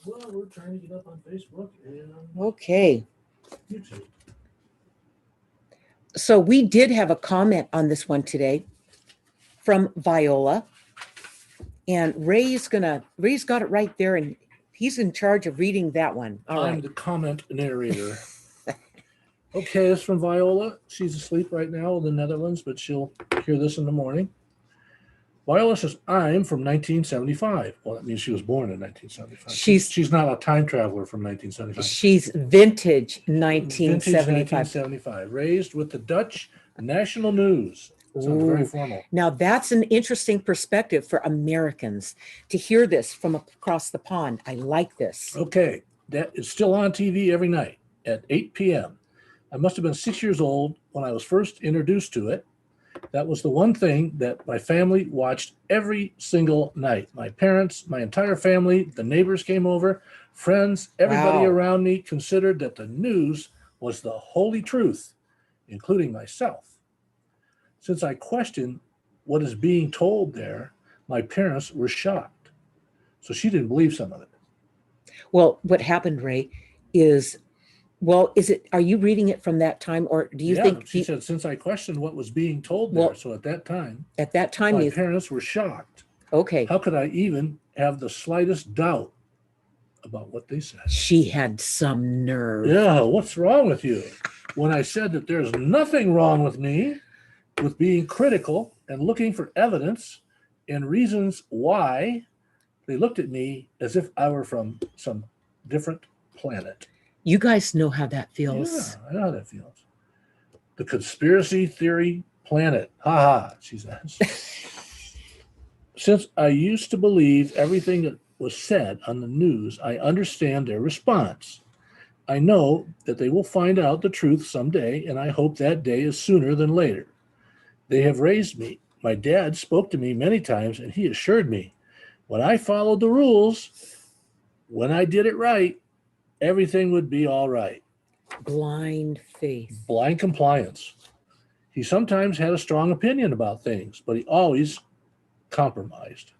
Well, we're trying to get up on Facebook and Okay. YouTube. So we did have a comment on this one today from Viola. And Ray's got it right there, and he's in charge of reading that one. All I'm right. the comment narrator. Okay, it's from Viola. She's asleep right now in the Netherlands, but she'll hear this in the morning. Viola says, I'm from 1975. Well, that means she was born in 1975. She's not a time traveler from 1975. She's vintage Vintage 1975. 1975. Raised with the Dutch National News. Sounds very Ooh. formal. Now that's an interesting perspective for Americans to hear this from across the pond. I like this. Okay, that is still on TV every night at 8 p.m. I must have been 6 years old when I was first introduced to it. That was the one thing that my family watched every single night. My parents, my entire family, the neighbors came over, friends, everybody Wow. around me considered that the news was the holy truth, including myself. Since I questioned what is being told there, my parents were shocked. So she didn't believe some of it. Well, what happened, Ray, are you reading it from that time, or do you think she said, since I questioned what was being told Well, there, so at that time, my parents were shocked. Okay. How could I even have the slightest doubt about what they said? She had some nerve. Yeah, what's wrong with you? When I said that there's nothing wrong with me, with being critical and looking for evidence and reasons why, they looked at me as if I were from some different planet. You guys know how that feels. Yeah, I know how that feels. The conspiracy theory planet. Ha ha, she says. Since I used to believe everything that was said on the news, I understand their response. I know that they will find out the truth someday, and I hope that day is sooner than later. They have raised me. My dad spoke to me many times, and he assured me when I followed the rules, when I did it right, everything would be all right. Blind faith. Blind compliance. He sometimes had a strong opinion about things, but he always compromised.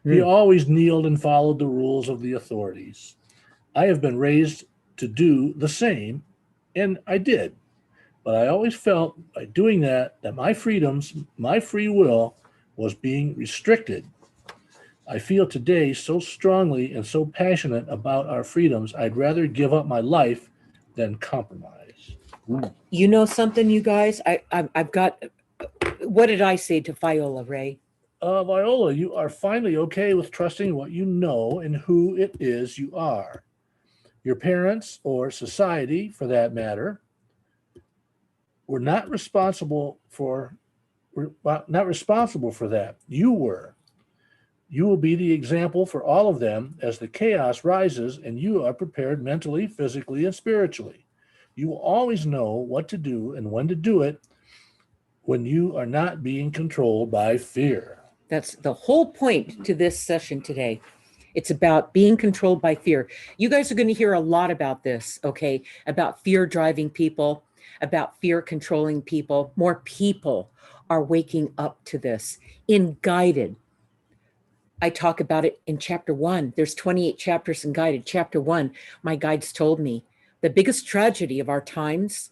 He always kneeled and followed the rules of the authorities. I have been raised to do the same, and I did. But I always felt by doing that my freedoms, my free will was being restricted. I feel today so strongly and so passionate about our freedoms, I'd rather give up my life than compromise. You know something, you guys? I've got, what did I say to Viola, Ray? Viola, you are finally okay with trusting what you know and who it is you are. Your parents, or society for that matter, were not responsible for that. You were. You will be the example for all of them as the chaos rises and you are prepared mentally, physically, and spiritually. You will always know what to do and when to do it when you are not being controlled by fear. That's the whole point to this session today. It's about being controlled by fear. You guys are going to hear a lot about this, okay? About fear driving people, about fear controlling people. More people are waking up to this in Guided. I talk about it in chapter 1. There's 28 chapters in Guided. Chapter 1, my guides told me the biggest tragedy of our times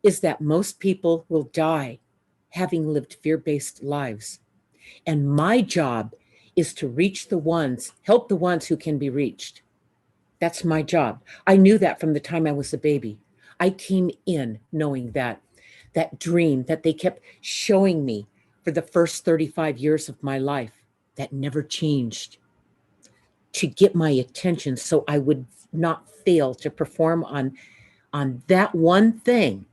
is that most people will die having lived fear-based lives. And my job is to reach the ones, help the ones who can be reached. That's my job. I knew that from the time I was a baby. I came in knowing that dream that they kept showing me for the first 35 years of my life that never changed, to get my attention so I would not fail to perform on that one thing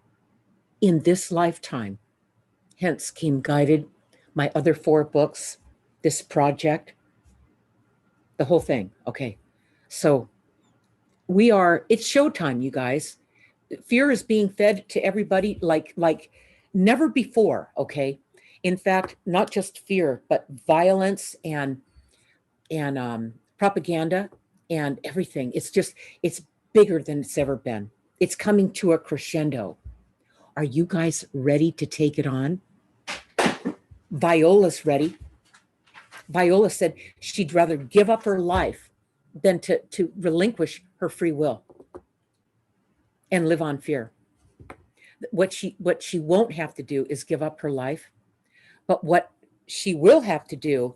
in this lifetime. Hence came Guided, my other 4 books, this project, the whole thing. Okay. So it's showtime, you guys. Fear is being fed to everybody like never before. Okay. In fact, not just fear, but violence and propaganda and everything. It's bigger than it's ever been. It's coming to a crescendo. Are you guys ready to take it on? Viola's ready. Viola said she'd rather give up her life than to relinquish her free will and live on fear. What she won't have to do is give up her life, but what she will have to do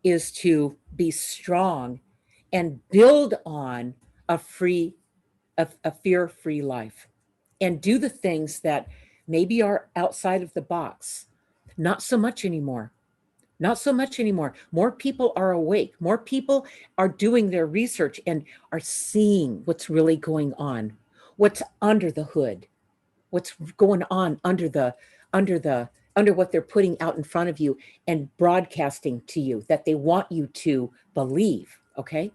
is to be strong and build on a fear-free life, and do the things that maybe are outside of the box. Not so much anymore. Not so much anymore. More people are awake. More people are doing their research and are seeing what's really going on, what's under the hood, what's going on under what they're putting out in front of you and broadcasting to you that they want you to believe. Okay,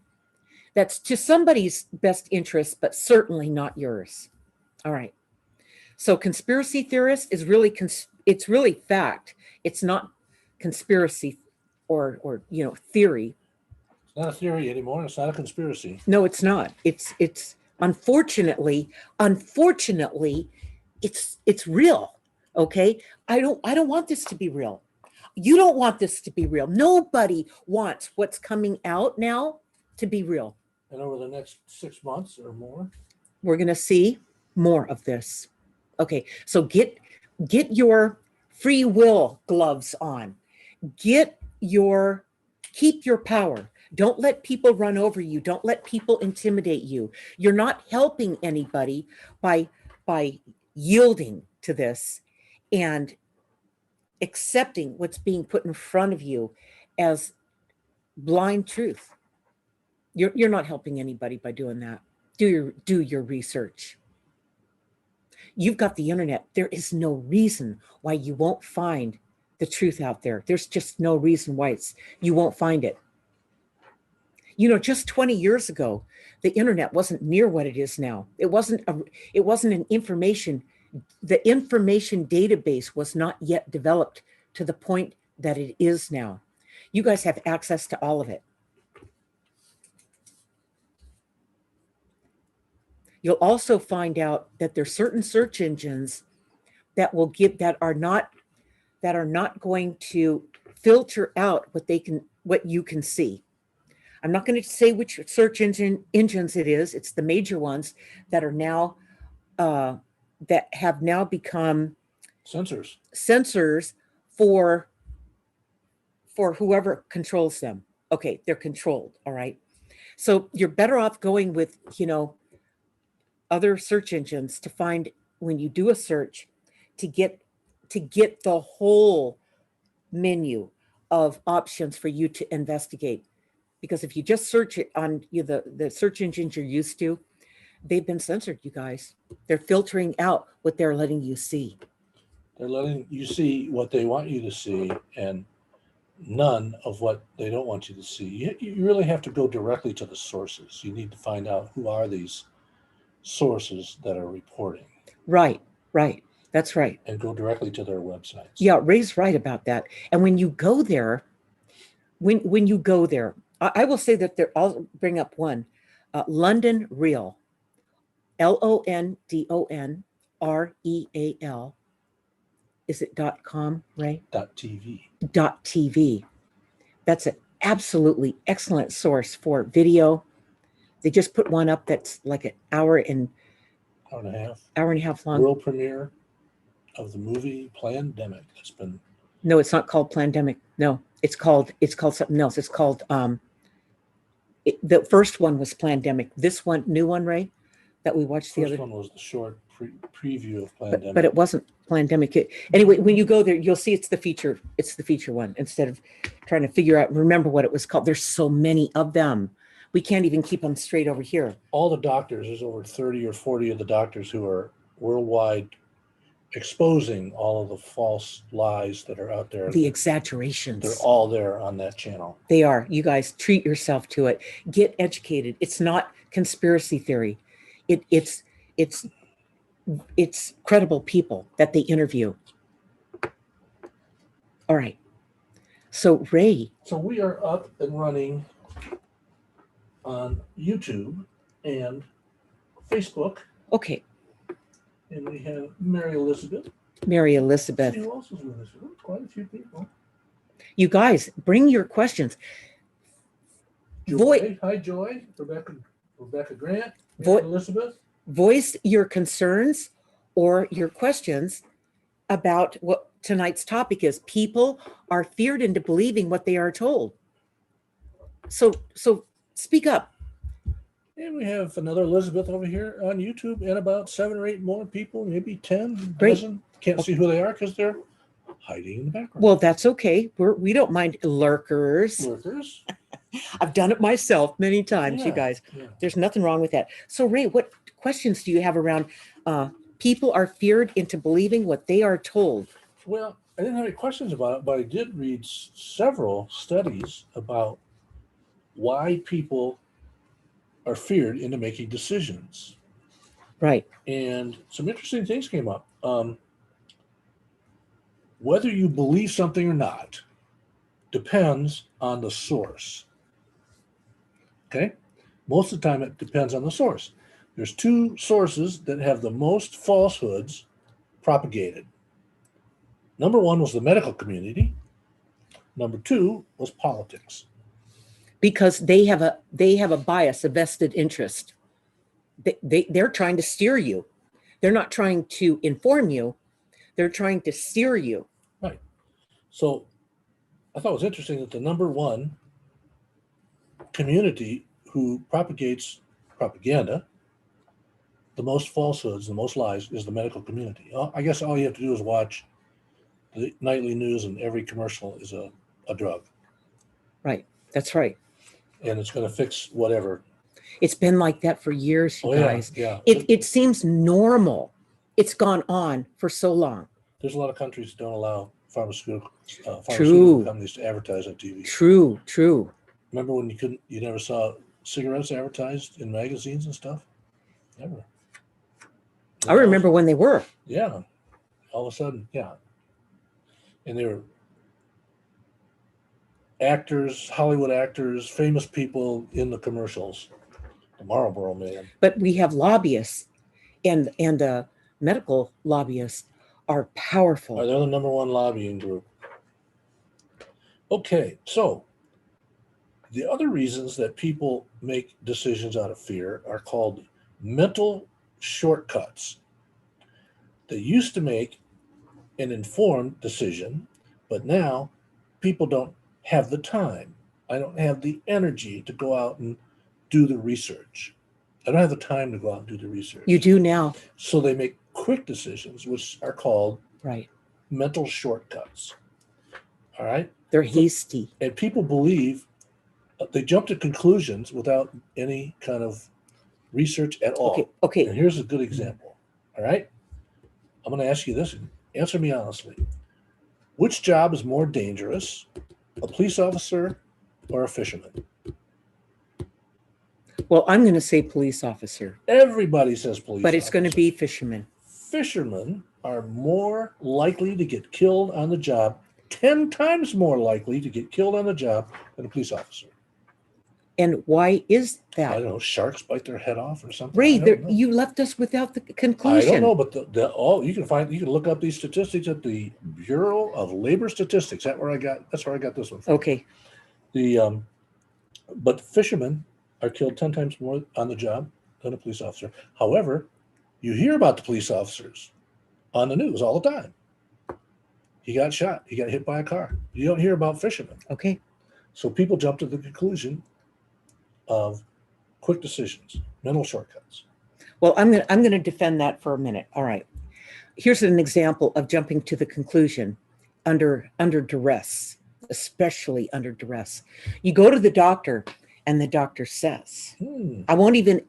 that's to somebody's best interest, but certainly not yours. All right. So conspiracy theorist is really it's really fact. It's not conspiracy or theory. It's not a theory anymore. It's not a conspiracy. No, it's not. It's unfortunately it's real. Okay? I don't want this to be real. You don't want this to be real. Nobody wants what's coming out now to be real. And over the next 6 months or more, we're going to see more of this. Okay, so get your free will gloves on. Keep your power. Don't let people run over you. Don't let people intimidate you. You're not helping anybody by yielding to this and accepting what's being put in front of you as blind truth. You're not helping anybody by doing that. Do your research. You've got the internet. There is no reason why you won't find the truth out there. There's just no reason why you won't find it. Just 20 years ago, the internet wasn't near what it is now. It wasn't an information. The information database was not yet developed to the point that it is now. You guys have access to all of it. You'll also find out that there's certain search engines that are not going to filter out what you can see. I'm not going to say which search engines it is. It's the major ones that are now that have now become sensors for whoever controls them. Okay, they're controlled. All right. So you're better off going with, other search engines to find, when you do a search, to get the whole menu of options for you to investigate. Because if you just search it on the search engines you're used to, they've been censored, you guys. They're filtering out what they're letting you see. They're letting you see what they want you to see and none of what they don't want you to see. You really have to go directly to the sources. You need to find out who are these sources that are reporting. Right. That's right. And go directly to their websites. Yeah, Ray's right about that. And when you go there, I will say that I'll bring up one, London Real, LONDONREAL. Is it .com, Ray? .tv. .tv. That's an absolutely excellent source for video. They just put one up that's like an hour and a half long. World premiere of the movie Plandemic. No, it's not called Plandemic. No, it's called something else. It's called the first one was Plandemic. This one, new one, Ray, that we watched the other one was the short preview of Plandemic. But it wasn't Plandemic. Anyway, when you go there, you'll see it's the feature one, instead of trying to remember what it was called. There's so many of them. We can't even keep them straight over here. All the doctors, there's over 30 or 40 of the doctors who are worldwide exposing all of the false lies that are out there. The exaggerations. They're all there on that channel. They are. You guys treat yourself to it. Get educated. It's not conspiracy theory. It's credible people that they interview. All right. So Ray. So we are up and running on YouTube and Facebook. Okay. And we have Mary Elizabeth. See who else is with us? Quite a few people. You guys, bring your questions. Joy. Hi, Joy. Rebecca Grant. Vo- Elizabeth. Voice your concerns or your questions about what tonight's topic is. People are feared into believing what they are told. So speak up. And we have another Elizabeth over here on YouTube, and about 7 or 8 more people, maybe 10. Great. Dozen. Can't see who they are because they're hiding in the background. Well, that's okay. We don't mind lurkers. Lurkers. I've done it myself many times, you guys. Yeah. There's nothing wrong with that. So, Ray, what questions do you have around people are feared into believing what they are told? Well, I didn't have any questions about it, but I did read several studies about why people are feared into making decisions. Right. And some interesting things came up. Whether you believe something or not depends on the source. Okay? Most of the time, it depends on the source. There's 2 sources that have the most falsehoods propagated. Number 1 was the medical community. Number 2 was politics. Because they have a bias, a vested interest. They're trying to steer you. They're not trying to inform you. They're trying to steer you. Right. So I thought it was interesting that the number 1 community who propagates propaganda, the most falsehoods, the most lies, is the medical community. I guess all you have to do is watch the nightly news, and every commercial is a drug. Right. That's right. And it's going to fix whatever. It's been like that for years, you guys. Yeah. It seems normal. It's gone on for so long. There's a lot of countries that don't allow pharmaceutical companies to advertise on TV. True. Remember when you never saw cigarettes advertised in magazines and stuff? Never. I remember when they were. Yeah. All of a sudden, yeah. And they were actors, Hollywood actors, famous people in the commercials. The Marlboro Man. But we have lobbyists, and medical lobbyists are powerful. They're the number 1 lobbying group. Okay, so the other reasons that people make decisions out of fear are called mental shortcuts. They used to make an informed decision, but now people don't have the time. I don't have the energy to go out and do the research. I don't have the time to go out and do the research. You do now. So they make quick decisions, which are called mental shortcuts. All right? They're hasty. And people believe, they jump to conclusions without any kind of research at all. Okay. And here's a good example. All right? I'm going to ask you this. Answer me honestly. Which job is more dangerous, a police officer or a fisherman? Well, I'm going to say police officer. Everybody says police officer. But it's going to be fisherman. Fishermen are more likely to get killed on the job, 10 times more likely to get killed on the job than a police officer. And why is that? I don't know. Sharks bite their head off or something. Ray, you left us without the conclusion. I don't know, but you can look up these statistics at the Bureau of Labor Statistics. That's where I got this one from. Okay. But fishermen are killed 10 times more on the job than a police officer. However, you hear about the police officers on the news all the time. He got shot. He got hit by a car. You don't hear about fishermen. Okay. So people jump to the conclusion of quick decisions, mental shortcuts. Well, I'm going to defend that for a minute. All right. Here's an example of jumping to the conclusion under duress, especially under duress. You go to the doctor and the doctor says, I won't even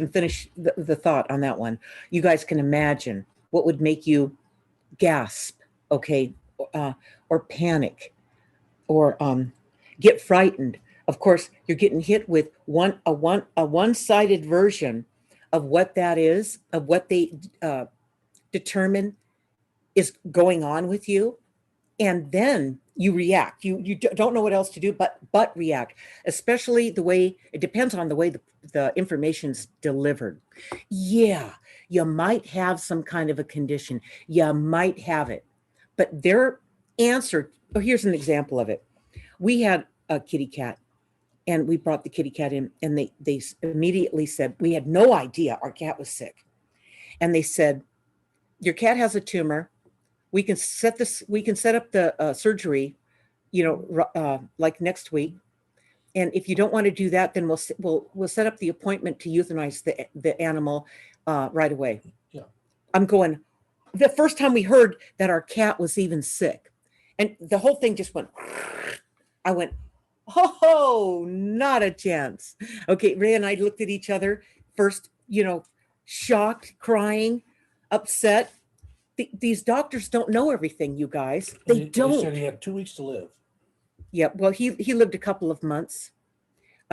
finish the thought on that one. You guys can imagine what would make you gasp, okay, or panic, or get frightened. Of course, you're getting hit with a one-sided version of what that is, of what they determine is going on with you, and then you react. You don't know what else to do but react, especially the way it depends on the way the information's delivered. Yeah, you might have some kind of a condition. You might have it, but their answer. Oh, here's an example of it. We had a kitty cat, And we brought the kitty cat in, and they immediately said, we had no idea our cat was sick. And they said, your cat has a tumor. We can set up the surgery, like next week. And if you don't want to do that, then we'll set up the appointment to euthanize the animal right away. Yeah. I'm going, the first time we heard that our cat was even sick, and the whole thing just went, I went, oh, not a chance. Okay, Ray and I looked at each other first, shocked, crying, upset. These doctors don't know everything, you guys. They don't. They said he had 2 weeks to live. Yeah, well, he lived a couple of months.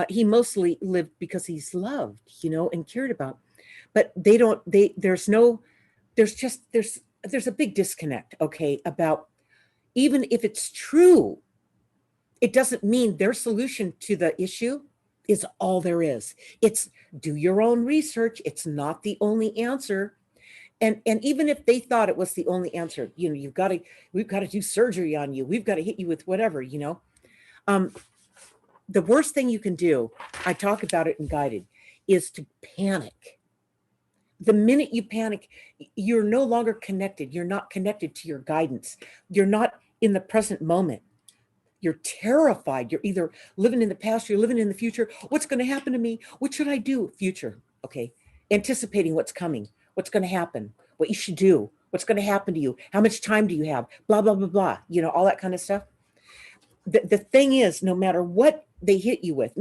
He mostly lived because he's loved, and cared about. But there's a big disconnect, okay, about, even if it's true, it doesn't mean their solution to the issue is all there is. It's do your own research. It's not the only answer. And even if they thought it was the only answer, we've got to do surgery on you. We've got to hit you with whatever, the worst thing you can do, I talk about it in Guided, is to panic. The minute you panic, you're no longer connected. You're not connected to your guidance. You're not in the present moment. You're terrified. You're either living in the past, you're living in the future. What's going to happen to me? What should I do? Future. Okay. Anticipating what's coming, what's going to happen, what you should do, what's going to happen to you, how much time do you have, blah, blah, blah, blah, all that kind of stuff. The thing is, no matter what they hit you with,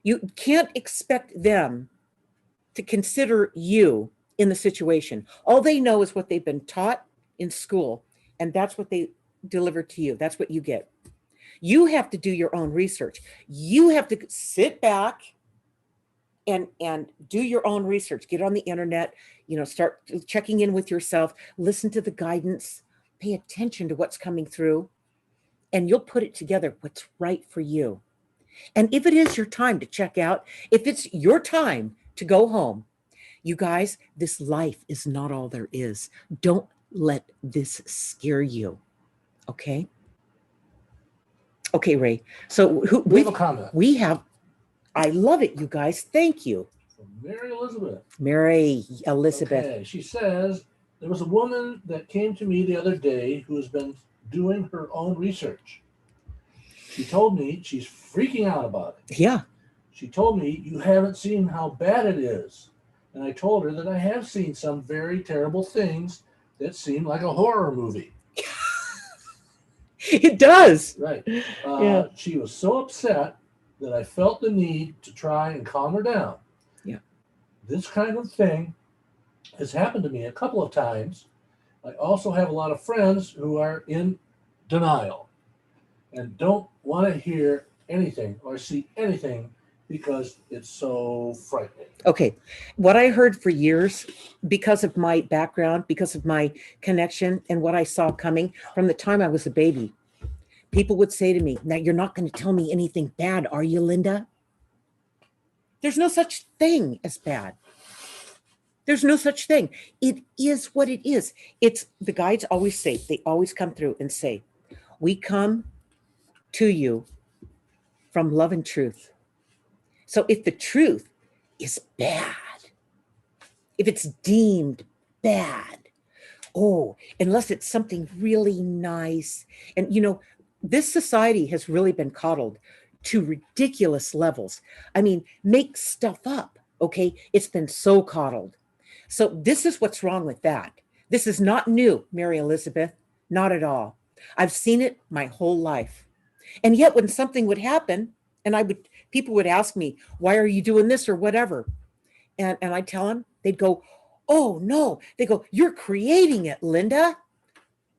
you can't expect them to consider you in the situation. All they know is what they've been taught in school, and that's what they deliver to you. That's what you get. You have to do your own research. You have to sit back and do your own research. Get on the internet, start checking in with yourself, listen to the guidance, pay attention to what's coming through, and you'll put it together what's right for you. And if it is your time to check out, if it's your time to go home, you guys, this life is not all there is. Don't let this scare you. Okay? Okay, Ray. So we have a comment. I love it, you guys. Thank you. From Mary Elizabeth. Mary Elizabeth. Okay. She says, there was a woman that came to me the other day who has been doing her own research. She told me she's freaking out about it. Yeah. She told me, you haven't seen how bad it is. And I told her that I have seen some very terrible things that seem like a horror movie. It does. Right. Yeah. She was so upset that I felt the need to try and calm her down. Yeah. This kind of thing has happened to me a couple of times. I also have a lot of friends who are in denial and don't want to hear anything or see anything because it's so frightening. Okay. What I heard for years, because of my background, because of my connection and what I saw coming from the time I was a baby, people would say to me, now you're not going to tell me anything bad, are you, Linda? There's no such thing as bad. There's no such thing. It is what it is. It's the guides always say, they always come through and say, we come to you from love and truth. So if the truth is bad, if it's deemed bad, unless it's something really nice. And, this society has really been coddled to ridiculous levels. I mean, make stuff up, okay? It's been so coddled. So this is what's wrong with that. This is not new, Mary Elizabeth, not at all. I've seen it my whole life. And yet when something would happen, and people would ask me, why are you doing this or whatever? And I tell them, they'd go, oh no. They go, you're creating it, Linda.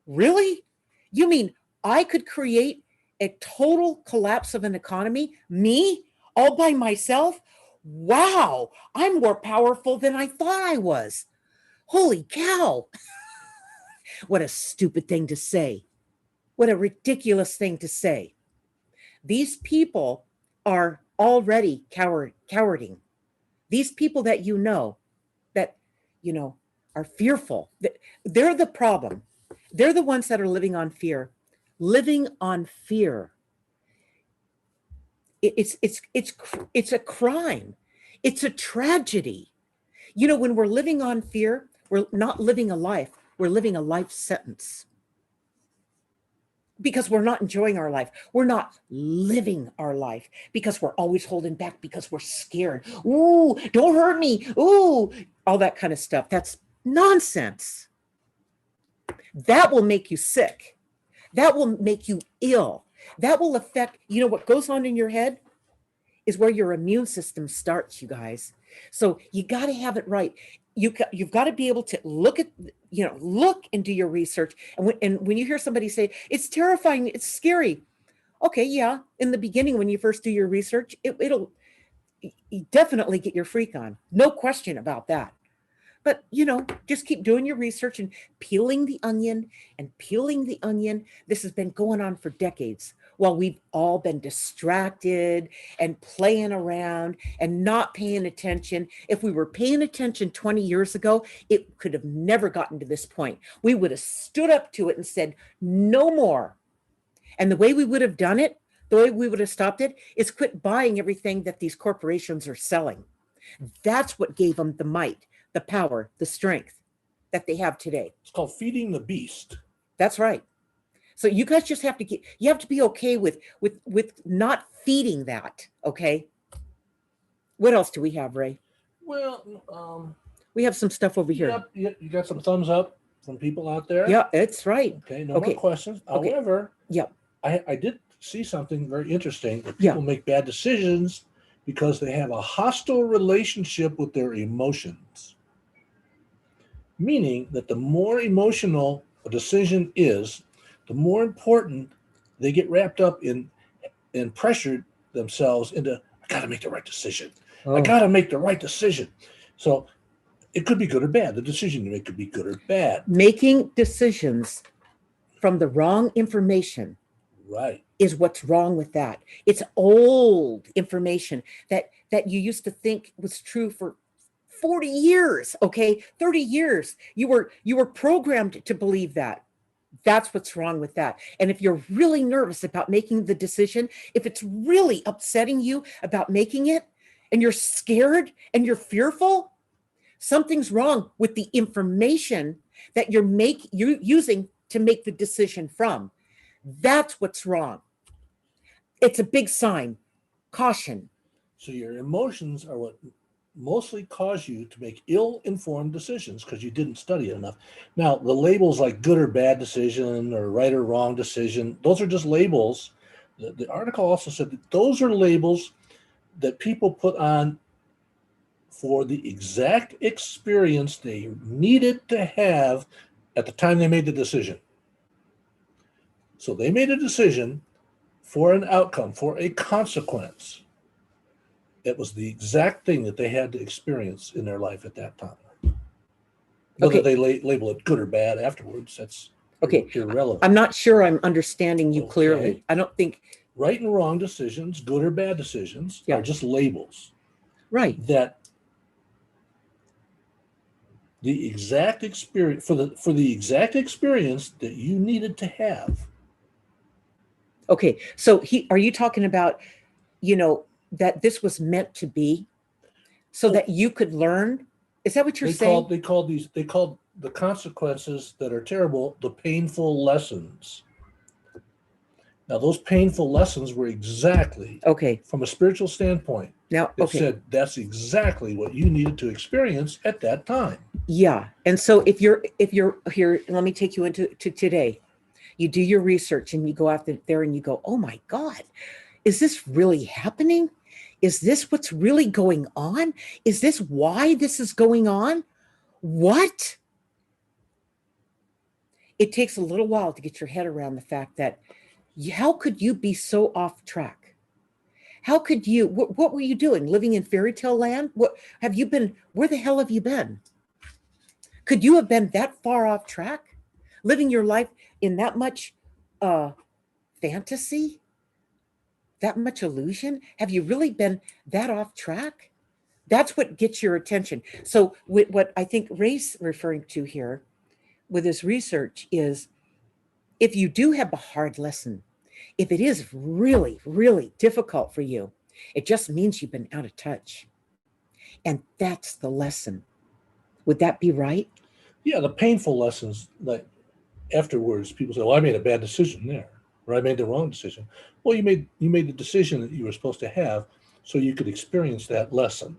Really? You mean I could create a total collapse of an economy? Me? All by myself? Wow. I'm more powerful than I thought I was. Holy cow. What a stupid thing to say. What a ridiculous thing to say. These people are already cowarding. These people that are fearful, they're the problem. They're the ones that are living on fear. living on fear. It's a crime. It's a tragedy. You know, when we're living on fear, we're not living a life. We're living a life sentence. Because we're not enjoying our life. We're not living our life because we're always holding back because we're scared. Ooh, don't hurt me. Ooh, all that kind of stuff. That's nonsense. That will make you sick. That will make you ill. That will affect, you know, what goes on in your head is where your immune system starts, you guys. So you got to have it right. You've got to be able to look at, look and do your research. And when you hear somebody say, it's terrifying, it's scary. Okay, yeah. In the beginning, when you first do your research, it'll definitely get your freak on. No question about that. But, just keep doing your research and peeling the onion and peeling the onion. This has been going on for decades while we've all been distracted and playing around and not paying attention. If we were paying attention 20 years ago, it could have never gotten to this point. We would have stood up to it and said, no more. And the way we would have done it, the way we would have stopped it, is quit buying everything that these corporations are selling. That's what gave them the might, the power, the strength that they have today. It's called feeding the beast. That's right. So you guys just have to you have to be okay with not feeding that. Okay. What else do we have, Ray? Well, we have some stuff over here. Yep, you got some thumbs up from people out there. Yeah, it's right. Okay, no more questions. Okay. However, yep. I did see something very interesting that people make bad decisions because they have a hostile relationship with their emotions. Meaning that the more emotional a decision is, the more important they get wrapped up in and pressured themselves into, I got to make the right decision. I got to make the right decision. So it could be good or bad. The decision you make could be good or bad. Making decisions from the wrong information is what's wrong with that. It's old information that you used to think was true for 40 years, okay? 30 years. You were programmed to believe that. That's what's wrong with that. And if you're really nervous about making the decision, if it's really upsetting you about making it, and you're scared and you're fearful, something's wrong with the information that you're using to make the decision from. That's what's wrong. It's a big sign. Caution. So your emotions are what mostly cause you to make ill-informed decisions because you didn't study it enough. Now, the labels like good or bad decision or right or wrong decision, those are just labels. The article also said that those are labels that people put on for the exact experience they needed to have at the time they made the decision. So they made a decision for an outcome, for a consequence. It was the exact thing that they had to experience in their life at that time. Whether they label it good or bad afterwards, that's irrelevant. I'm not sure I'm understanding you clearly. I don't think... Right and wrong decisions, good or bad decisions, are just labels. Right. That the exact experience, for the exact experience that you needed to have. Okay, so are you talking about, that this was meant to be so that you could learn? Is that what you're saying? They called the consequences that are terrible the painful lessons. Now, those painful lessons were exactly from a spiritual standpoint. Now, it said that's exactly what you needed to experience at that time. Yeah, and so if you're here, let me take you into today. You do your research and you go out there and you go, oh my God, is this really happening? Is this what's really going on? Is this why this is going on? What? It takes a little while to get your head around the fact that how could you be so off track? How could you, what were you doing? Living in fairy tale land? What have you been, where the hell have you been? Could you have been that far off track? Living your life in that much fantasy? That much illusion? Have you really been that off track? That's what gets your attention. So what I think Ray's referring to here with his research is if you do have a hard lesson, if it is really, really difficult for you, it just means you've been out of touch. And that's the lesson. Would that be right? Yeah, the painful lessons, like afterwards, people say, "Well, I made a bad decision there, or I made the wrong decision." Well, you made the decision that you were supposed to have, so you could experience that lesson.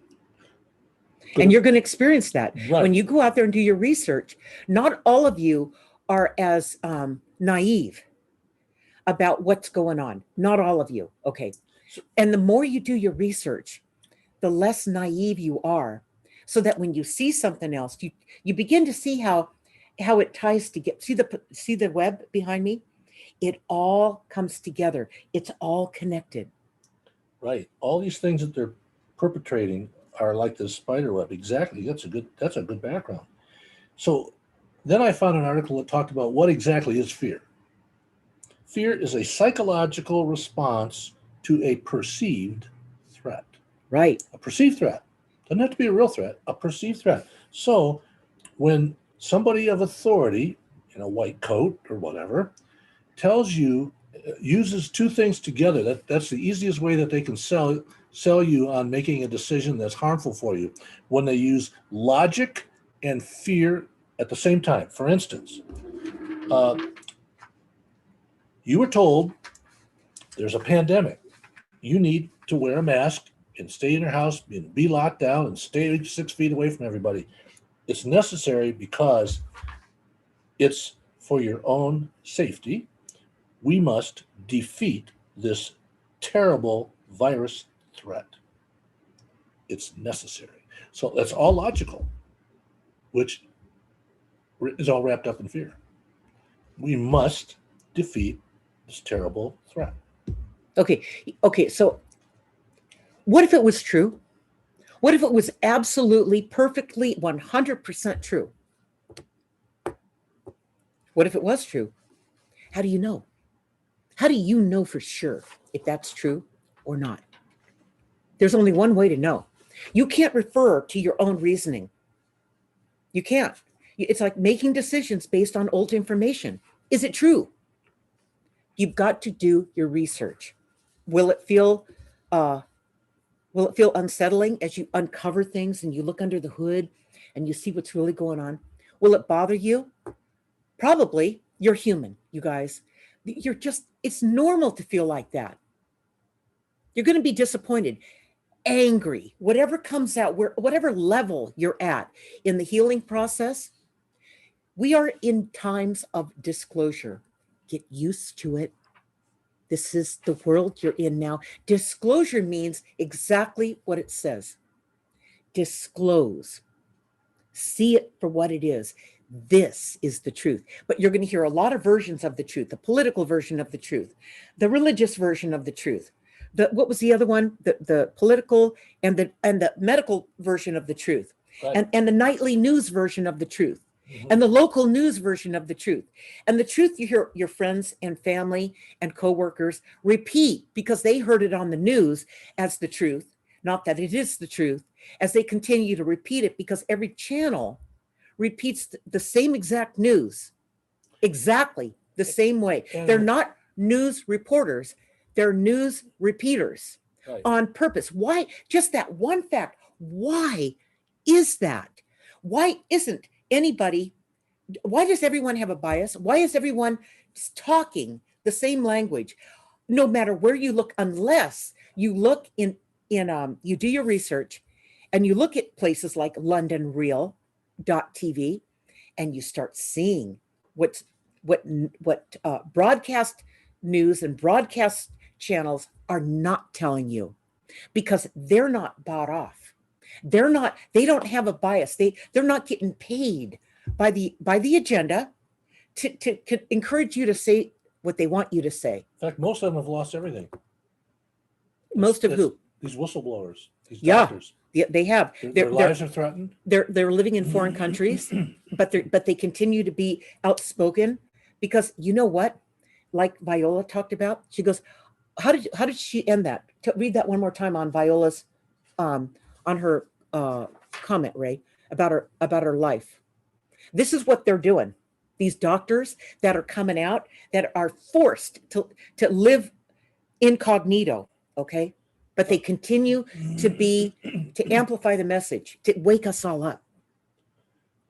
And you're going to experience that Right. when you go out there and do your research. Not all of you are as naive about what's going on. Not all of you. Okay. And the more you do your research, the less naive you are, so that when you see something else, you begin to see how it ties together. See the web behind me? It all comes together. It's all connected. Right. All these things that they're perpetrating are like this spider web. Exactly. That's a good background. So then I found an article that talked about what exactly is fear. Fear is a psychological response to a perceived threat. Right. A perceived threat. Doesn't have to be a real threat, a perceived threat. So when somebody of authority in a white coat or whatever tells you, uses two things together, that's the easiest way that they can sell you on making a decision that's harmful for you, when they use logic and fear at the same time. For instance, you were told there's a pandemic. You need to wear a mask and stay in your house and be locked down and stay 6 feet away from everybody. It's necessary because it's for your own safety. We must defeat this terrible virus threat. It's necessary. So that's all logical, which is all wrapped up in fear. We must defeat this terrible threat. Okay. So what if it was true? What if it was absolutely, perfectly, 100% true? What if it was true? How do you know? How do you know for sure if that's true or not? There's only one way to know. You can't refer to your own reasoning. You can't. It's like making decisions based on old information. Is it true? You've got to do your research. Will it feel unsettling as you uncover things and you look under the hood and you see what's really going on? Will it bother you? Probably. You're human, you guys. It's normal to feel like that. You're going to be disappointed, angry, whatever comes out, whatever level you're at in the healing process. We are in times of disclosure. Get used to it. This is the world you're in now. Disclosure means exactly what it says. Disclose. See it for what it is. This is the truth. But you're going to hear a lot of versions of the truth, the political version of the truth, the religious version of the truth. What was the other one? The political and the medical version of the truth. Right. And the nightly news version of the truth. Mhm. And the local news version of the truth. And the truth you hear your friends and family and coworkers repeat because they heard it on the news as the truth, not that it is the truth, as they continue to repeat it because every channel repeats the same exact news, exactly the same way. They're not news reporters, they're news repeaters. Right. On purpose. Why? Just that one fact. Why is that? Why isn't anybody, why does everyone have a bias? Why is everyone talking the same language? No matter where you look, unless you look you do your research and you look at places like LondonReal.tv and you start seeing what broadcast news and broadcast channels are not telling you, because they're not bought off. They don't have a bias. They're not getting paid by the agenda to encourage you to say what they want you to say. In fact, most of them have lost everything. Most of who? These whistleblowers, these Yeah. doctors. Yeah, they have. Their lives are threatened. They're living in foreign countries, but they continue to be outspoken because you know what? Like Viola talked about, she goes, how did she end that? Read that one more time on Viola's on her comment, Ray, about her life. This is what they're doing. these doctors that are coming out that are forced to live incognito, okay? But they continue to amplify the message, to wake us all up.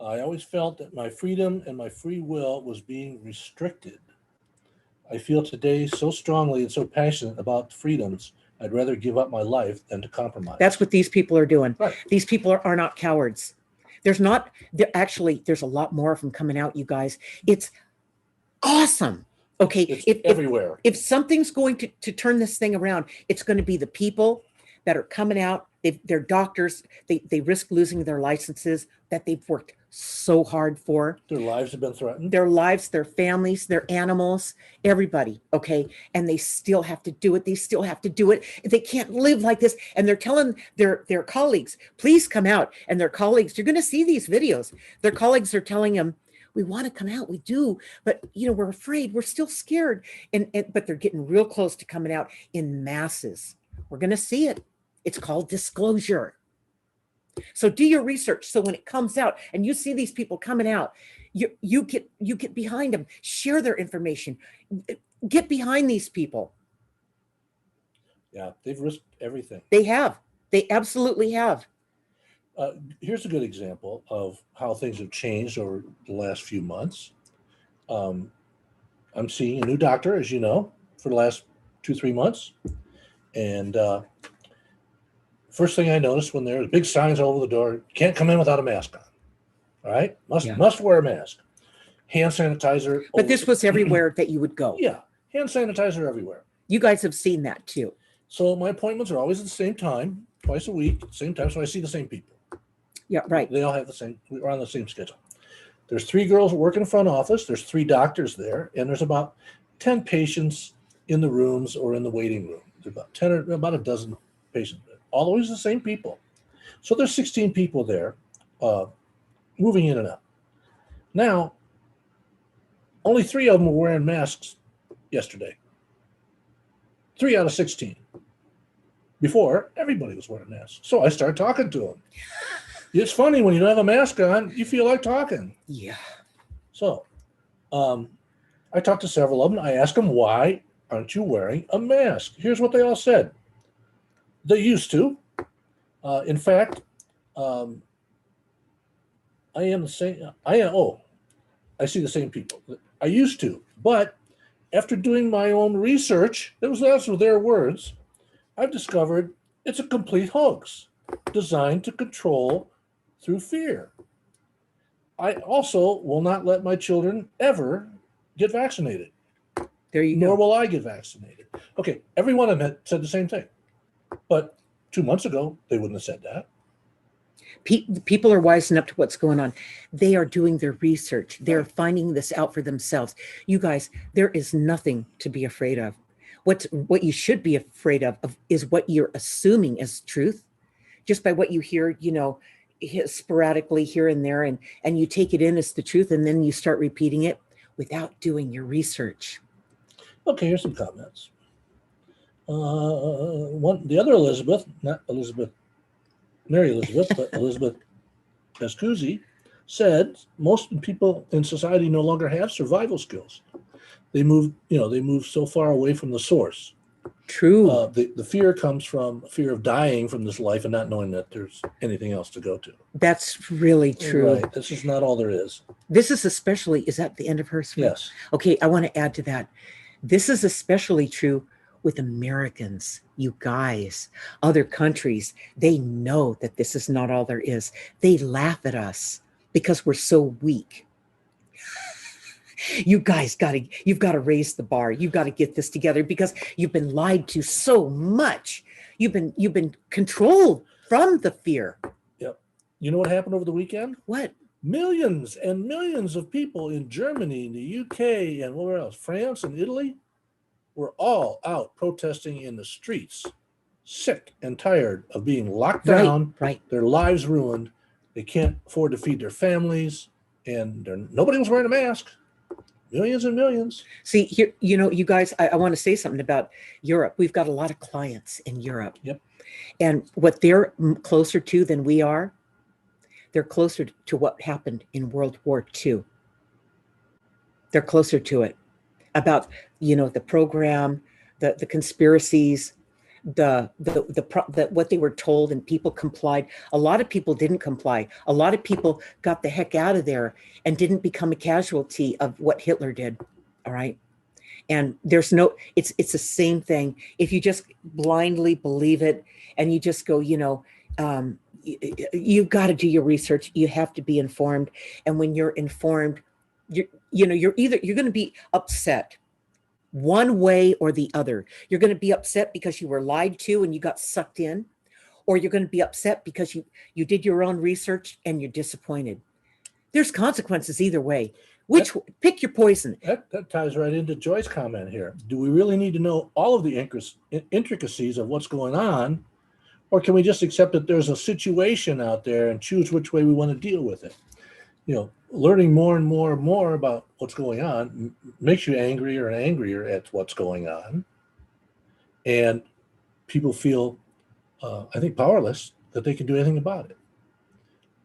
I always felt that my freedom and my free will was being restricted. I feel today so strongly and so passionate about freedoms, I'd rather give up my life than to compromise. That's what these people are doing. Right. These people are not cowards. There's a lot more of them coming out, you guys. It's awesome. Okay. It's everywhere. If something's going to turn this thing around, it's going to be the people that are coming out. They're doctors. They risk losing their licenses that they've worked so hard for. Their lives have been threatened. Their lives, their families, their animals, everybody. Okay. And they still have to do it. They still have to do it. They can't live like this. And they're telling their colleagues, please come out. And their colleagues, you're going to see these videos. Their colleagues are telling them, we want to come out. We do. But, we're afraid. We're still scared. But they're getting real close to coming out in masses. We're going to see it. It's called disclosure. So do your research. So when it comes out and you see these people coming out, you get behind them, share their information, get behind these people. Yeah, they've risked everything. They have. They absolutely have. Here's a good example of how things have changed over the last few months. I'm seeing a new doctor, as you know, for the last 2-3 months. And first thing I noticed when there's big signs all over the door, can't come in without a mask on. All right? Must wear a mask. Hand sanitizer. But this was everywhere that you would go. Yeah. Hand sanitizer everywhere. You guys have seen that too. So my appointments are always at the same time, twice a week, same time, so I see the same people. Yeah, right. They all have we're on the same schedule. There's 3 girls that work in the front office. There's 3 doctors there, and there's about 10 patients in the rooms or in the waiting room. There's about 10 or about a dozen patients. Always the same people. So there's 16 people there moving in and out. Now, only 3 of them were wearing masks yesterday. 3 out of 16. Before, everybody was wearing masks. So I started talking to them. It's funny when you don't have a mask on, you feel like talking. Yeah. So I talked to several of them. I asked them, why aren't you wearing a mask? Here's what they all said. They used to. In fact, I am the same. I see the same people. I used to, but after doing my own research, that's their words, I've discovered it's a complete hoax designed to control through fear. I also will not let my children ever get vaccinated. There you Nor go. will I get vaccinated. Okay, every one of them had said the same thing. But 2 months ago, they wouldn't have said that. People are wising up to what's going on. They are doing their research. They're finding this out for themselves. You guys, there is nothing to be afraid of. What you should be afraid of is what you're assuming as truth, just by what you hear, sporadically here and there, and you take it in as the truth, and then you start repeating it without doing your research. Okay, here's some comments. The other Elizabeth, not Elizabeth, Mary Elizabeth, but Elizabeth Pescuzzi, said most people in society no longer have survival skills. They move so far away from the source. True. The fear comes from fear of dying from this life and not knowing that there's anything else to go to. That's really true. Right. This is not all there is. This is is that the end of her speech? Yes. Okay, I want to add to that. This is especially true with Americans, you guys. Other countries, they know that this is not all there is. They laugh at us because we're so weak. You guys you've got to raise the bar. You've got to get this together because you've been lied to so much. You've been controlled from the fear. Yep. You know what happened over the weekend? What? Millions and millions of people in Germany, the UK, and where else? France and Italy were all out protesting in the streets, sick and tired of being locked down, right. Their lives ruined. They can't afford to feed their families, and nobody was wearing a mask. Millions and millions. See, here, you guys, I want to say something about Europe. We've got a lot of clients in Europe. Yep. And what they're closer to than we are, they're closer to what happened in World War II. They're closer to it. About, the program, the conspiracies, the what they were told, and people complied. A lot of people didn't comply. A lot of people got the heck out of there and didn't become a casualty of what Hitler did. All right. And it's the same thing. If you just blindly believe it and you just go, you've got to do your research. You have to be informed. And when you're informed, you're going to be upset one way or the other. You're going to be upset because you were lied to and you got sucked in, or you're going to be upset because you did your own research and you're disappointed. There's consequences either way. Pick your poison. That ties right into Joy's comment here. Do we really need to know all of the intricacies of what's going on, or can we just accept that there's a situation out there and choose which way we want to deal with it? Learning more and more and more about what's going on makes you angrier and angrier at what's going on, and people feel, I think, powerless that they can do anything about it.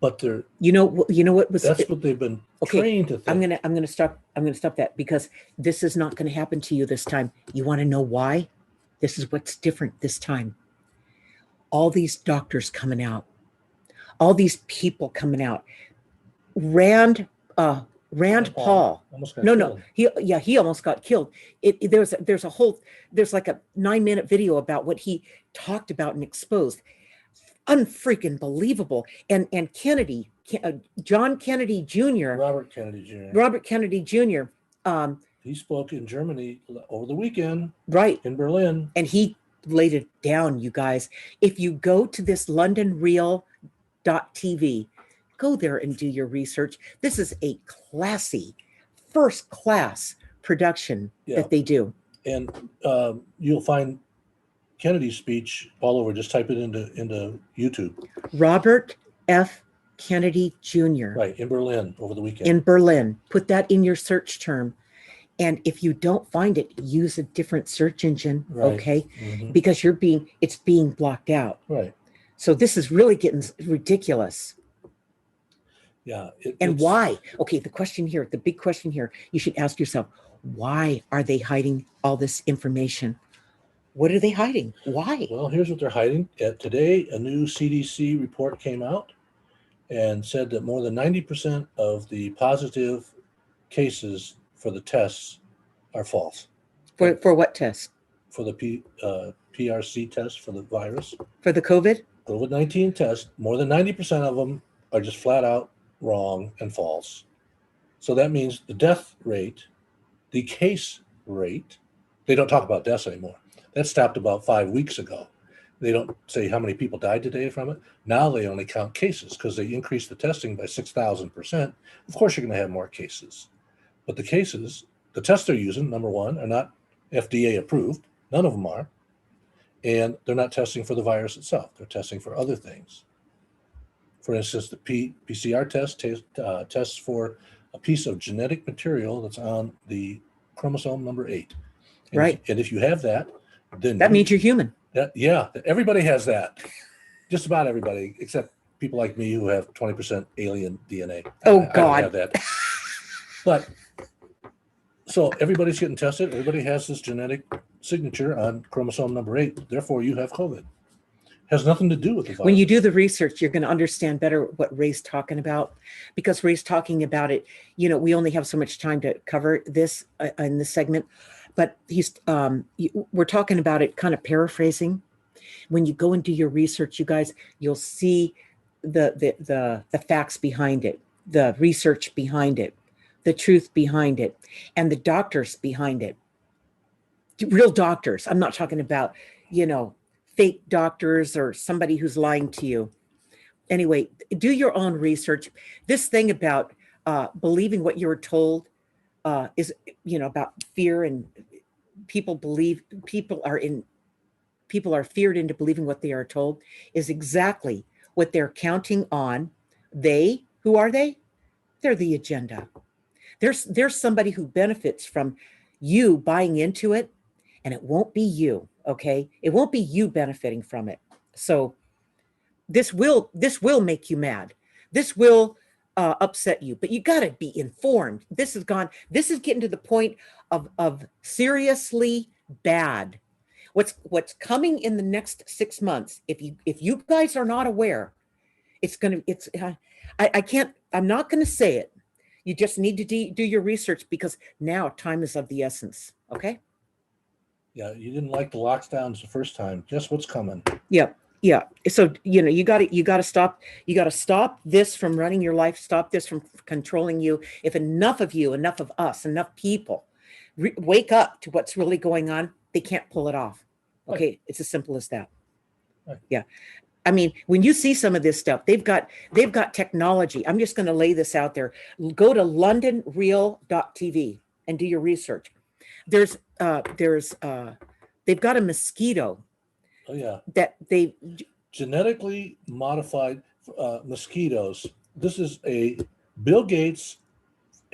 But they're, that's what they've been trained to think. I'm gonna stop that, because this is not going to happen to you this time. You want to know why? This is what's different this time. All these doctors coming out, all these people coming out. Rand Paul. He almost got killed. There's like a 9-minute video about what he talked about and exposed. Unfreaking believable. And Kennedy, John Kennedy Jr. Robert Kennedy Jr. He spoke in Germany over the weekend. Right. In Berlin. And he laid it down, you guys. If you go to this LondonReal.tv, go there and do your research. This is a classy, first-class production that they do. And you'll find Kennedy's speech all over. Just type it into YouTube. Robert F. Kennedy Jr. Right, in Berlin over the weekend. In Berlin. Put that in your search term. And if you don't find it, use a different search engine, okay? Mm-hmm. Because it's being blocked out. Right. So this is really getting ridiculous. Yeah. And why? Okay, the big question here, you should ask yourself, why are they hiding all this information? What are they hiding? Why? Well, here's what they're hiding. Today, a new CDC report came out and said that more than 90% of the positive cases for the tests are false. For what test? For the PRC test for the virus. For the COVID-19 test, more than 90% of them are just flat out wrong and false. So that means the death rate, the case rate, they don't talk about deaths anymore. That stopped about 5 weeks ago. They don't say how many people died today from it. Now they only count cases because they increased the testing by 6,000%. Of course, you're going to have more cases. But the cases, the tests they're using, number one, are not FDA approved. None of them are. And they're not testing for the virus itself. They're testing for other things. For instance, the PCR test tests for a piece of genetic material that's on the chromosome number 8. And if you have that, then that means you're human. Everybody has that. Just about everybody, except people like me who have 20% alien DNA. God. I don't have that. But so everybody's getting tested. Everybody has this genetic signature on chromosome number 8. Therefore, you have COVID. Has nothing to do with the virus. When you do the research, you're going to understand better what Ray's talking about, because Ray's talking about it. We only have so much time to cover this in this segment, but we're talking about it, kind of paraphrasing. When you go and do your research, you guys, you'll see the facts behind it, the research behind it, the truth behind it, and the doctors behind it. Real doctors. I'm not talking about, fake doctors or somebody who's lying to you. Anyway, do your own research. This thing about believing what you were told is, about fear, and people are feared into believing what they are told, is exactly what they're counting on. Who are they? They're the agenda. There's somebody who benefits from you buying into it, and it won't be you. Okay, it won't be you benefiting from it. So this will make you mad. This will upset you, but you got to be informed. This is getting to the point of seriously bad. What's coming in the next 6 months, if you guys are not aware, I'm not going to say it. You just need to do your research, because now time is of the essence. Okay. Yeah, you didn't like the lockdowns the first time. Guess what's coming? Yeah. So you got to stop this from running your life. Stop this from controlling you. If enough of us, enough people wake up to what's really going on, they can't pull it off. Okay, right. It's as simple as that. Right. Yeah. I mean, when you see some of this stuff, they've got technology. I'm just going to lay this out there. Go to londonreal.tv and do your research. They've got a mosquito. Oh yeah. That they genetically modified mosquitoes. This is a Bill Gates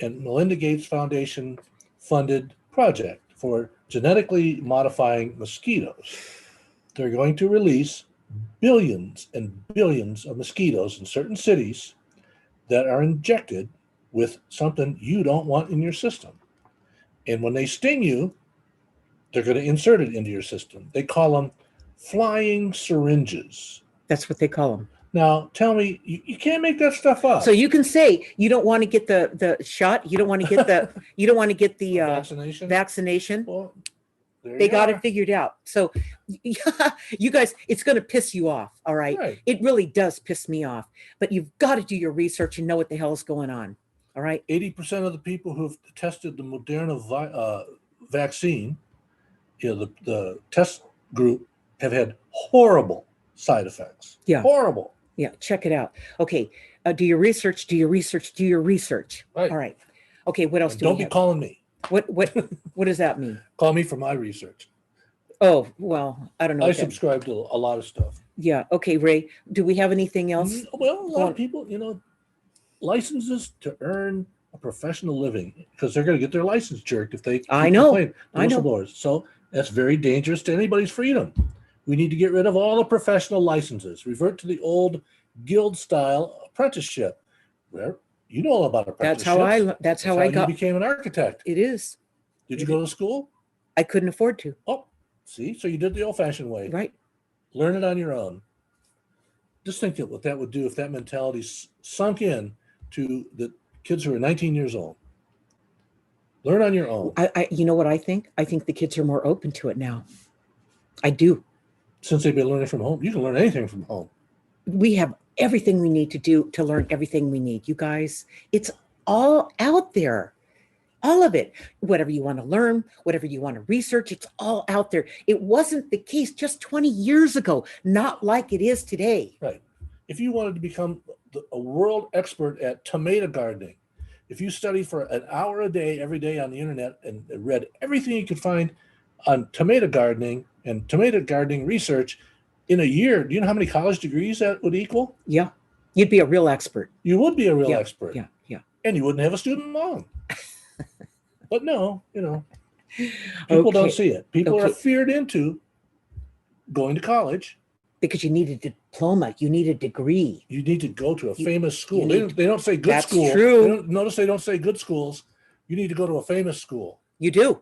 and Melinda Gates Foundation funded project for genetically modifying mosquitoes. They're going to release billions and billions of mosquitoes in certain cities that are injected with something you don't want in your system. And when they sting you, they're going to insert it into your system. They call them flying syringes. That's what they call them. Now, tell me, you can't make that stuff up. So you can say you don't want to get the shot. You don't want to get the vaccination. Well, they got it figured out. So you guys, it's going to piss you off. All right. It really does piss me off. But you've got to do your research and know what the hell is going on. All right. 80% of the people who've tested the Moderna vaccine, the test group, have had horrible side effects. Yeah. Horrible. Yeah. Check it out. Okay. Do your research. Do your research. Right. All right. Okay. What else? Don't be calling me. What does that mean? Call me for my research. Oh, well, I don't know. I subscribe to a lot of stuff. Yeah. Okay, Ray. Do we have anything else? Well, a lot of people, licenses to earn a professional living, because they're going to get their license jerked if they complain. I know. So that's very dangerous to anybody's freedom. We need to get rid of all the professional licenses. Revert to the old guild-style apprenticeship, where you know all about apprenticeships. That's how I became an architect. It is. Did you go to school? I couldn't afford to. Oh, see, so you did the old-fashioned way. Right. Learn it on your own. Just think what that would do if that mentality sunk in to the kids who are 19 years old. Learn on your own. You know what I think? I think the kids are more open to it now. I do. Since they've been learning from home, you can learn anything from home. We have everything we need to learn everything we need. You guys, it's all out there. All of it. Whatever you want to learn, whatever you want to research, it's all out there. It wasn't the case just 20 years ago, not like it is today. Right. If you wanted to become a world expert at tomato gardening, if you studied for an hour a day, every day on the internet and read everything you could find on tomato gardening and tomato gardening research, in a year, do you know how many college degrees that would equal? Yeah. You'd be a real expert. You would be a real expert. Yeah. And you wouldn't have a student loan. But no, people don't see it. People are feared into going to college. Because you need a diploma. You need a degree. You need to go to a famous school. They don't say good school. That's true. Notice they don't say good schools. You need to go to a famous school. You do.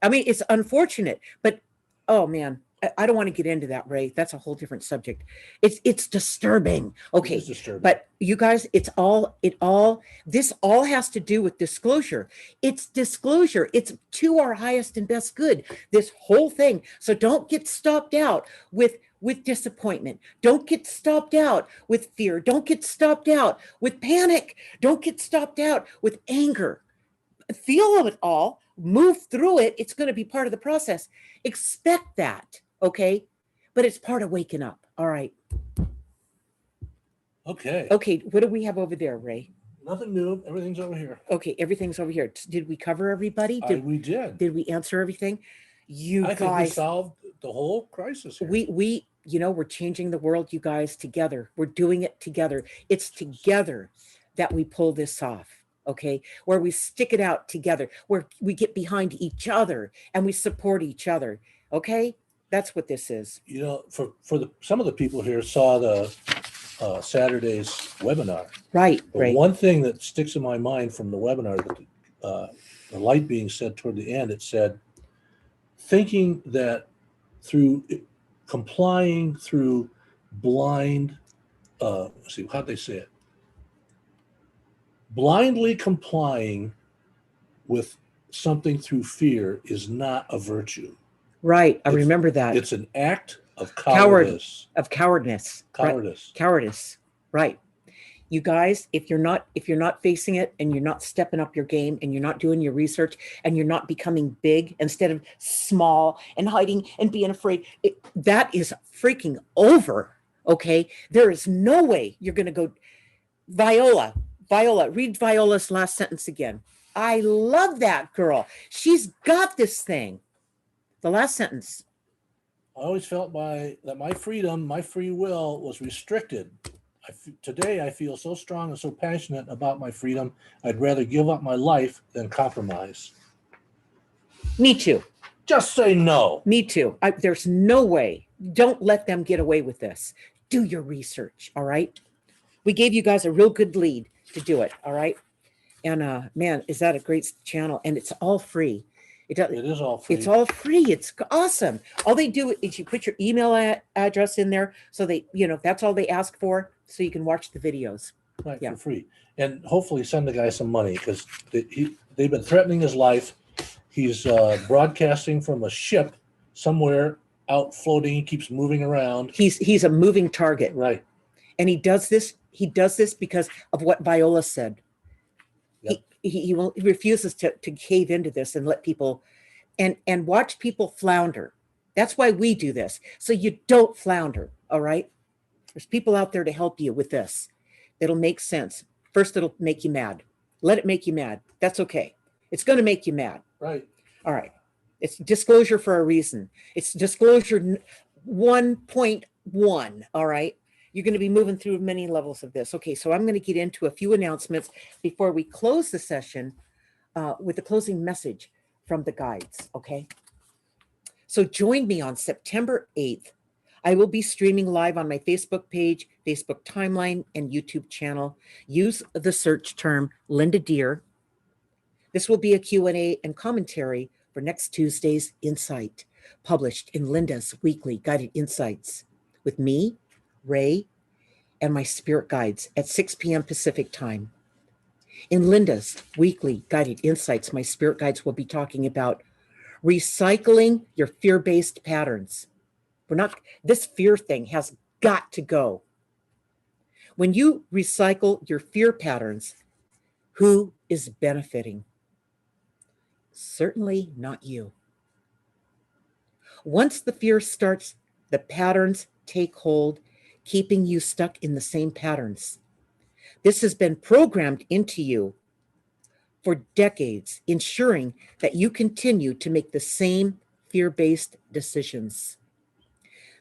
I mean, it's unfortunate, but oh man, I don't want to get into that, Ray. That's a whole different subject. It's disturbing. Okay. It is disturbing. But you guys, this all has to do with disclosure. It's disclosure. It's to our highest and best good, this whole thing. So don't get stopped out with disappointment. Don't get stopped out with fear. Don't get stopped out with panic. Don't get stopped out with anger. Feel it all. Move through it. It's going to be part of the process. Expect that. Okay. But it's part of waking up. All right. Okay. What do we have over there, Ray? Nothing new. Everything's over here. Okay. Everything's over here. Did we cover everybody? We did. Did we answer everything? I think we solved the whole crisis here. We're changing the world, you guys, together. We're doing it together. It's together that we pull this off. Okay, where we stick it out together, where we get behind each other and we support each other. Okay, that's what this is. For some of the people here saw the Saturday's webinar. Right, But right. one thing that sticks in my mind from the webinar, that the light being said toward the end, it said, thinking that through complying through blind, let's see, how'd they say it? Blindly complying with something through fear is not a virtue. Right. I remember that. It's an act of cowardice. Cowardice. Cowardice. Right. Cowardice. Right. You guys, if you're not facing it and you're not stepping up your game and you're not doing your research and you're not becoming big instead of small and hiding and being afraid, that is freaking over. Okay. There is no way you're going to go. Viola, read Viola's last sentence again. I love that girl. She's got this thing. The last sentence. I always felt that my freedom, my free will was restricted. Today, I feel so strong and so passionate about my freedom, I'd rather give up my life than compromise. Me too. Just say no. Me too. There's no way. Don't let them get away with this. Do your research, all right? We gave you guys a real good lead to do it, all right? And man, is that a great channel? And it's all free. It is all free. It's all free. It's awesome. All they do is you put your email address in there, so they, that's all they ask for, so you can watch the videos. Right, for free. And hopefully send the guy some money, because they've been threatening his life. He's broadcasting from a ship somewhere out floating. He keeps moving around. He's a moving target. Right. And he does this because of what Viola said. Yep. He refuses to cave into this and let people and watch people flounder. That's why we do this. So you don't flounder, all right? There's people out there to help you with this. It'll make sense. First, it'll make you mad. Let it make you mad. That's okay. It's going to make you mad. Right. All right. It's disclosure for a reason. It's disclosure 1.1, all right? You're going to be moving through many levels of this. Okay, so I'm going to get into a few announcements before we close the session with the closing message from the guides, okay? So join me on September 8th. I will be streaming live on my Facebook page, Facebook timeline, and YouTube channel. Use the search term Linda Deer. This will be a Q&A and commentary for next Tuesday's Insight, published in Linda's weekly Guided Insights with me, Ray, and my spirit guides at 6 p.m. Pacific time. In Linda's weekly Guided Insights, my spirit guides will be talking about recycling your fear-based patterns. This fear thing has got to go. When you recycle your fear patterns, who is benefiting? Certainly not you. Once the fear starts, the patterns take hold, keeping you stuck in the same patterns. This has been programmed into you for decades, ensuring that you continue to make the same fear-based decisions.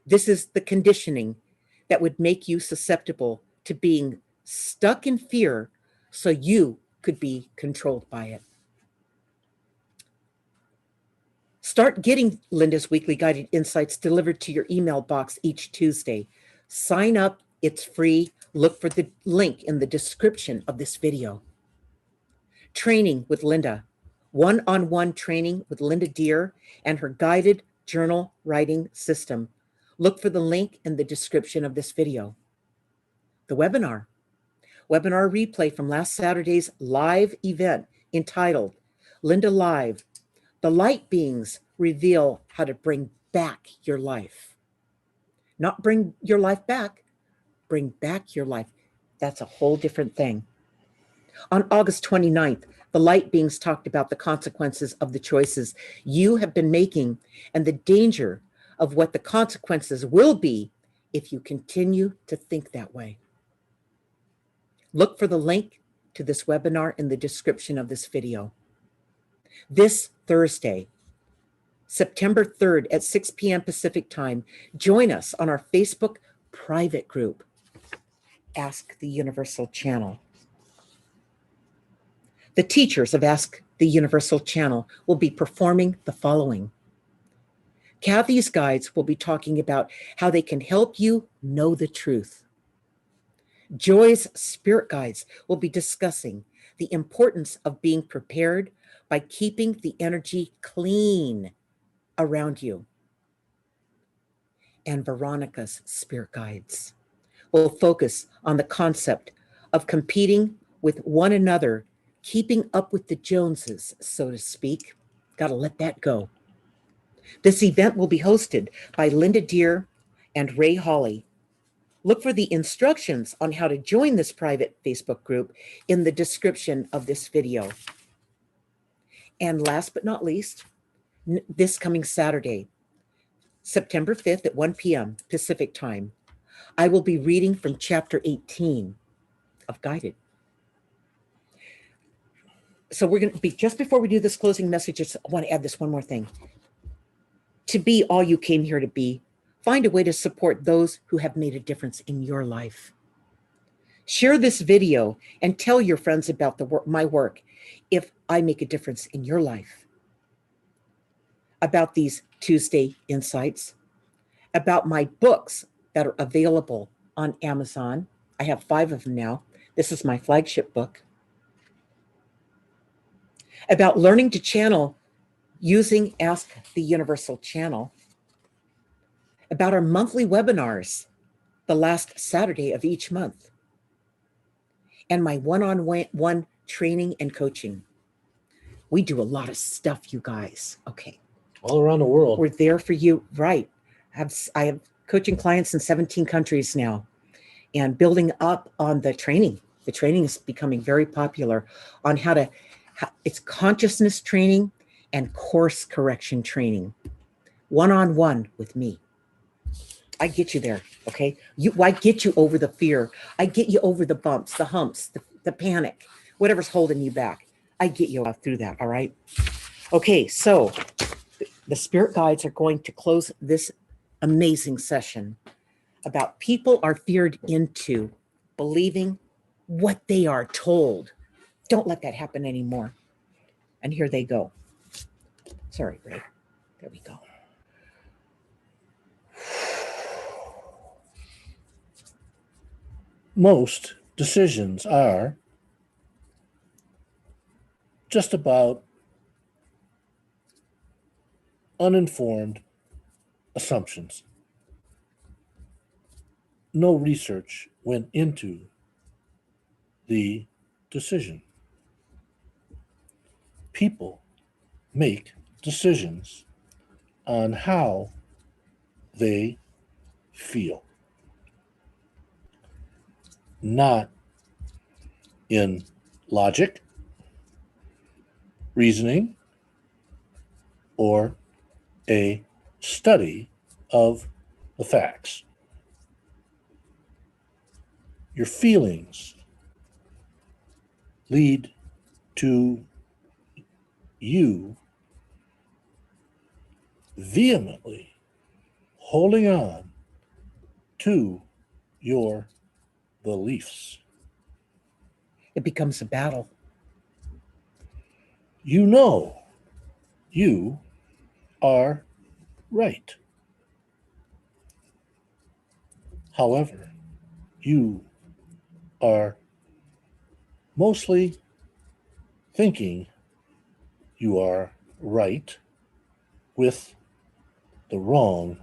This is the conditioning that would make you susceptible to being stuck in fear so you could be controlled by it. Start getting Linda's weekly Guided Insights delivered to your email box each Tuesday. Sign up. It's free. Look for the link in the description of this video. Training with Linda. One-on-one training with Linda Deer and her guided journal writing system. Look for the link in the description of this video. The webinar. Webinar replay from last Saturday's live event entitled Linda Live. The light beings reveal how to bring back your life. Not bring your life back, bring back your life. That's a whole different thing. On August 29th, the light beings talked about the consequences of the choices you have been making and the danger of what the consequences will be if you continue to think that way. Look for the link to this webinar in the description of this video. This Thursday, September 3rd at 6 p.m. Pacific time, join us on our Facebook private group, Ask the Universal Channel. The teachers of Ask the Universal Channel will be performing the following. Kathy's guides will be talking about how they can help you know the truth. Joy's spirit guides will be discussing the importance of being prepared by keeping the energy clean around you. And Veronica's spirit guides will focus on the concept of competing with one another, keeping up with the Joneses, so to speak. Got to let that go. This event will be hosted by Linda Deere and Ray Hawley. Look for the instructions on how to join this private Facebook group in the description of this video. And last but not least, this coming Saturday, September 5th at 1 p.m. Pacific time, I will be reading from chapter 18 of Guided. So we're going to be, just before we do this closing message, I want to add this one more thing. To be all you came here to be, find a way to support those who have made a difference in your life. Share this video and tell your friends about my work if I make a difference in your life. About these Tuesday Insights, about my books that are available on Amazon. I have 5 of them now. This is my flagship book. About learning to channel using Ask the Universal Channel. About our monthly webinars, the last Saturday of each month. And my one-on-one training and coaching. We do a lot of stuff, you guys. Okay. All around the world. We're there for you. Right. I have coaching clients in 17 countries now, and building up on the training. The training is becoming very popular on it's consciousness training and course correction training. One-on-one with me. I get you there, okay? I get you over the fear. I get you over the bumps, the humps, the panic, whatever's holding you back. I get you through that, all right? Okay, so the spirit guides are going to close this amazing session about people are feared into believing what they are told. Don't let that happen anymore. And here they go. Sorry, Ray. There we go. Most decisions are just about uninformed assumptions. No research went into the decision. People make decisions on how they feel, not in logic, reasoning, or a study of the facts. Your feelings lead to you vehemently holding on to your beliefs. It becomes a battle. You know you are right. However, you are mostly thinking you are right with the wrong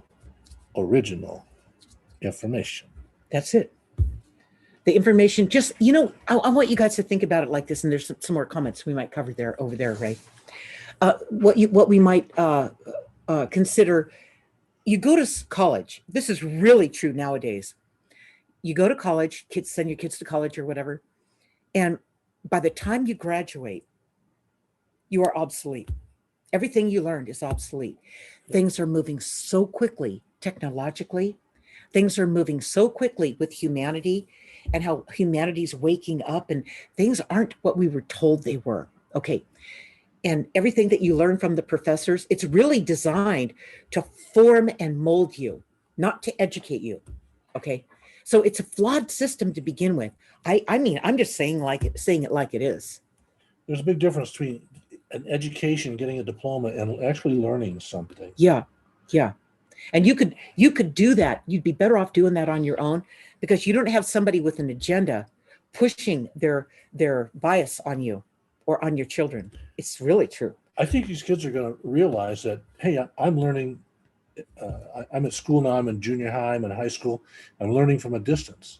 original information. That's it. The information, just, I want you guys to think about it like this, and there's some more comments we might cover over there, Ray. What we might consider, you go to college. This is really true nowadays. You go to college, send your kids to college or whatever, and by the time you graduate, you are obsolete. Everything you learned is obsolete. Things are moving so quickly technologically. Things are moving so quickly with humanity and how humanity's waking up, and things aren't what we were told they were. Okay. And everything that you learn from the professors, it's really designed to form and mold you, not to educate you. Okay. So it's a flawed system to begin with. I mean, I'm just saying it like it is. There's a big difference between an education, getting a diploma, and actually learning something. Yeah. Yeah. And you could do that. You'd be better off doing that on your own, because you don't have somebody with an agenda pushing their bias on you or on your children. It's really true. I think these kids are going to realize that, hey, I'm learning. I'm at school now. I'm in junior high. I'm in high school. I'm learning from a distance.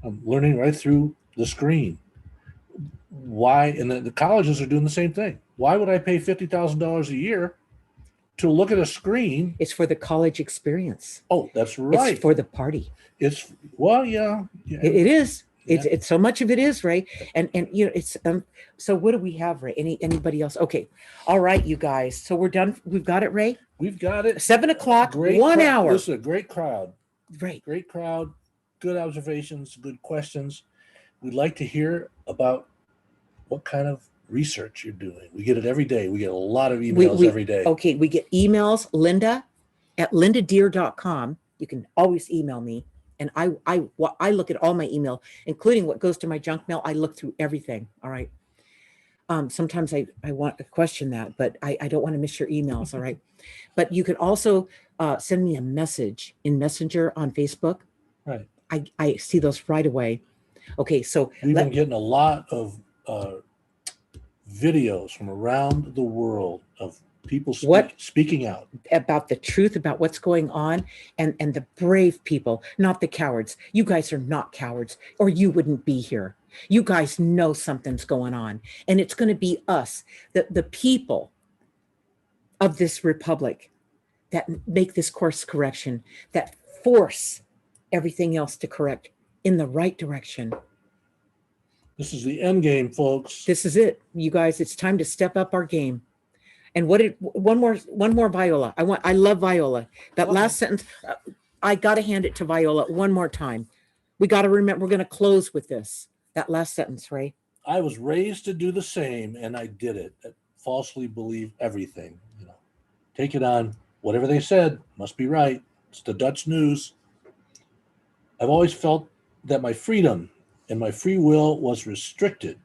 I'm learning right through the screen. Why? And the colleges are doing the same thing. Why would I pay $50,000 a year to look at a screen? It's for the college experience. Oh, that's right. It's for the party. It's well, yeah. It is. Yeah. It's so much of it is, Ray. And you know, it's so what do we have, Ray? Anybody else? Okay. All right, you guys. So we're done. We've got it, Ray. We've got it. 7 o'clock, Great 1 crowd. hour. This is a great crowd. Right. Great crowd. Good observations. Good questions. We'd like to hear about what kind of research you're doing. We get it every day. We get a lot of emails every day. Okay, we get emails, Linda@lindadeer.com. You can always email me. And I look at all my email, including what goes to my junk mail. I look through everything. All right. Sometimes I want to question that, but I don't want to miss your emails. All right. But you can also send me a message in Messenger on Facebook. Right. I see those right away. Okay. So we've been getting a lot of videos from around the world of people speaking out about the truth about what's going on, and the brave people, not the cowards. You guys are not cowards, or you wouldn't be here. You guys know something's going on, and it's going to be us, the people of this republic, that make this course correction, that force everything else to correct in the right direction. This is the end game, folks. This is it, you guys. It's time to step up our game. And one more Viola. I love Viola. That last sentence, I got to hand it to Viola one more time. We got to remember, we're going to close with this. That last sentence, Ray. I was raised to do the same, and I did it. I falsely believe everything. You know, take it on. Whatever they said must be right. It's the Dutch news. I've always felt that my freedom and my free will was restricted.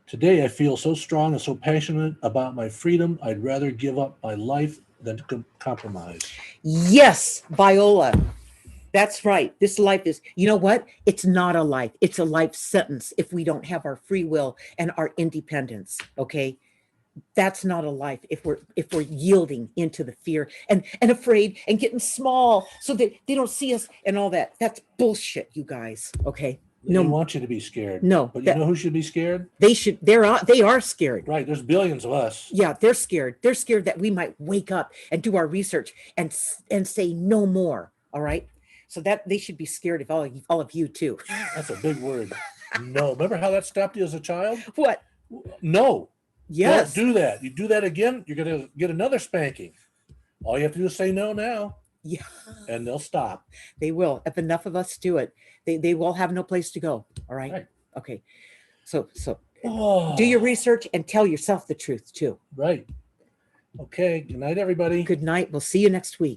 Today, I feel so strong and so passionate about my freedom, I'd rather give up my life than to compromise. Yes, Viola. That's right. This life is, you know what? It's not a life. It's a life sentence if we don't have our free will and our independence, okay? That's not a life if we're yielding into the fear and afraid and getting small so that they don't see us and all that. That's bullshit, you guys, okay? They don't want you to be scared. No. But you know who should be scared? They are scared. Right. There's billions of us. Yeah, they're scared. They're scared that we might wake up and do our research and say no more. All right. So that they should be scared of all of you too. That's a big word. No. Remember how that stopped you as a child? What? No. Yes. Don't do that. You do that again, you're going to get another spanking. All you have to do is say no now. Yeah. And they'll stop. They will. If enough of us do it, they will have no place to go. All right. Okay. So do your research and tell yourself the truth too. Right. Okay. Good night, everybody. Good night. We'll see you next week.